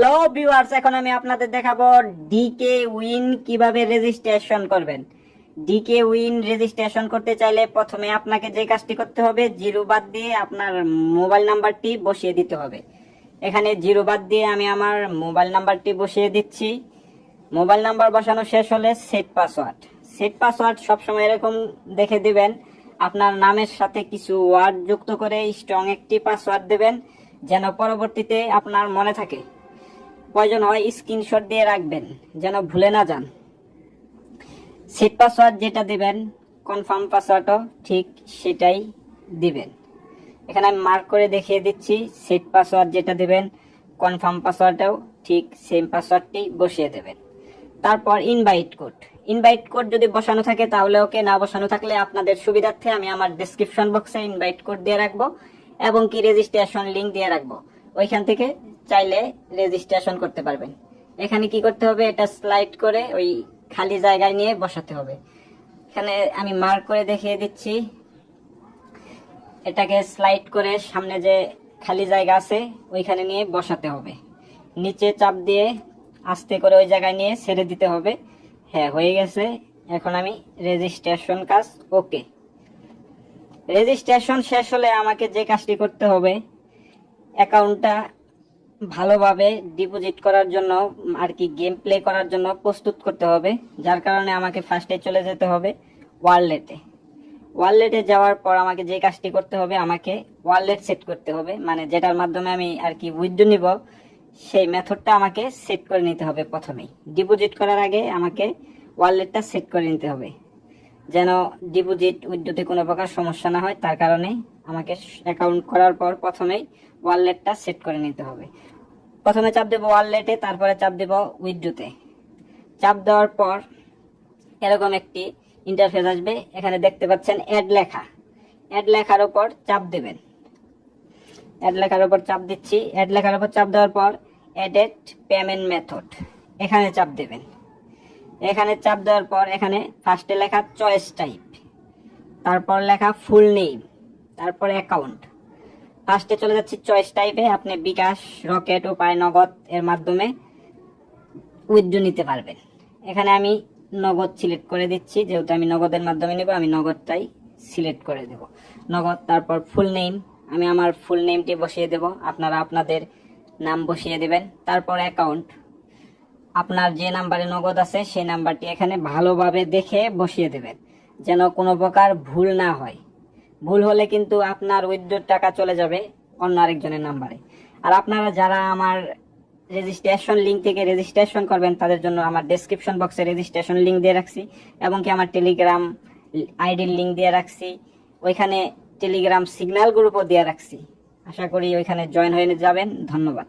Hello viewers, এখন আমি আপনাদের দেখাবো ডিকে উইন কিভাবে রেজিস্ট্রেশন করবেন। ডিকে উইন রেজিস্ট্রেশন করতে চাইলে প্রথমে আপনাকে যে কাজটি করতে হবে, জিরো বাদ দিয়ে আপনার মোবাইল নাম্বারটি বসিয়ে দিতে হবে। এখানে জিরো বাদ দিয়ে আমি আমার মোবাইল নাম্বারটি বসিয়ে দিচ্ছি। মোবাইল নাম্বার বসানো শেষ হলে সেট পাসওয়ার্ড সবসময় এরকম দেখে দিবেন। আপনার নামের সাথে কিছু ওয়ার্ড যুক্ত করে স্ট্রং একটি পাসওয়ার্ড দেবেন, যেন পরবর্তীতে আপনার মনে থাকে। প্রয়োজন হয় স্ক্রিনশট দিয়ে রাখবেন, যেন ভুলে না যান। সেট পাসওয়ার্ড যেটা দিবেন, কনফার্ম পাসওয়ার্ডও ঠিক সেটাই দিবেন। এখানে আমি মার্ক করে দেখিয়ে দিচ্ছি। সেট পাসওয়ার্ড যেটা দিবেন, কনফার্ম পাসওয়ার্ডও ঠিক সেম পাসওয়ার্ডটি বসিয়ে দেবেন। তারপর ইনভাইট কোড যদি বসানো থাকে তাহলে ওকে, না বসানো থাকলে আপনাদের সুবিধার্থে আমি আমার ডেসক্রিপশন বক্সে ইনভাইট কোড দিয়ে রাখবো এবং কি রেজিস্ট্রেশন লিংক দিয়ে রাখবো। ওইখান থেকে চাইলে রেজিস্ট্রেশন করতে পারবেন। এখানে কি করতে হবে, এটা স্লাইড করে ওই খালি জায়গায় নিয়ে বসাতে হবে। এখানে আমি মার্ক করে দেখিয়ে দিচ্ছি। এটাকে স্লাইড করে সামনে যে খালি জায়গা আছে ওইখানে নিয়ে বসাতে হবে। নিচে চাপ দিয়ে আস্তে করে ওই জায়গায় নিয়ে ছেড়ে দিতে হবে। হ্যাঁ, হয়ে গেছে। এখন আমি রেজিস্ট্রেশন কাজ ওকে। রেজিস্ট্রেশন শেষ হলে আমাকে যে কাজটি করতে হবে, অ্যাকাউন্টটা ভালোভাবে ডিপোজিট করার জন্য আর কি গেম প্লে করার জন্য প্রস্তুত করতে হবে। যার কারণে আমাকে ফার্স্টে চলে যেতে হবে ওয়ালেটে যাওয়ার পর আমাকে যে কাজটি করতে হবে, আমাকে ওয়ালেট সেট করতে হবে, মানে যেটার মাধ্যমে আমি আর কি উইথড্র নিব, সেই মেথডটা আমাকে সেট করে নিতে হবে। প্রথমেই ডিপোজিট করার আগে আমাকে ওয়ালেটটা সেট করে নিতে হবে, যেন ডিপোজিট উইথড্রতে কোনো প্রকার সমস্যা না হয়। তার কারণে আমাকে অ্যাকাউন্ট করার পর প্রথমেই ওয়ালেটটা সেট করে নিতে হবে। প্রথমে চাপ দেবো ওয়ালেটে, তারপরে চাপ দেব উইথড্রতে। চাপ দেওয়ার পর এরকম একটি ইন্টারফেস আসবে। এখানে দেখতে পাচ্ছেন অ্যাড লেখার উপর চাপ দেবেন। অ্যাড লেখার উপর চাপ দিচ্ছি। অ্যাড লেখার উপর চাপ দেওয়ার পর অ্যাডেড পেমেন্ট মেথড এখানে চাপ দেবেন। এখানে চাপ দেওয়ার পর এখানে ফার্স্টে লেখা চয়েস টাইপ, তারপর লেখা ফুল নেম, তারপর অ্যাকাউন্ট। ফার্স্টে চলে যাচ্ছি চয়েস টাইপে। আপনি বিকাশ, রকেট, উপায়, নগদ এর মাধ্যমে উইথড্র নিতে পারবেন। এখানে আমি নগদ সিলেক্ট করে দিচ্ছি, যেহেতু আমি নগদের মাধ্যমে নেব, আমি নগদটাই সিলেক্ট করে দেব। নগদ, তারপর ফুল নেম, আমি আমার ফুল নেমটি বসিয়ে দেব, আপনারা আপনাদের নাম বসিয়ে দেবেন। তারপর অ্যাকাউন্ট, আপনার যে নাম্বারে নগদ আছে সেই নাম্বারটি এখানে ভালোভাবে দেখে বসিয়ে দেবেন, যেন কোনো প্রকার ভুল না হয়। ভুল হলে কিন্তু আপনার উইথড্রর টাকা চলে যাবে অন্য আরেকজনের নাম্বারে। আর আপনারা যারা আমার রেজিস্ট্রেশন লিঙ্ক থেকে রেজিস্ট্রেশন করবেন, তাদের জন্য আমার ডেসক্রিপশন বক্সে রেজিস্ট্রেশন লিঙ্ক দিয়ে রাখছি এবং কি আমার টেলিগ্রাম আইডির লিঙ্ক দিয়ে রাখছি। ওইখানে টেলিগ্রাম সিগন্যাল গ্রুপও দিয়ে রাখছি। আশা করি ওইখানে জয়েন হয়ে যাবেন। ধন্যবাদ।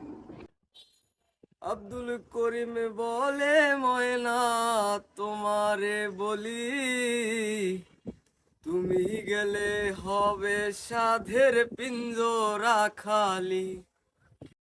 আব্দুল করিম বলে ময়না তোমারে বলি, তুমি গেলে হবে সাধের পিঞ্জরা খালি।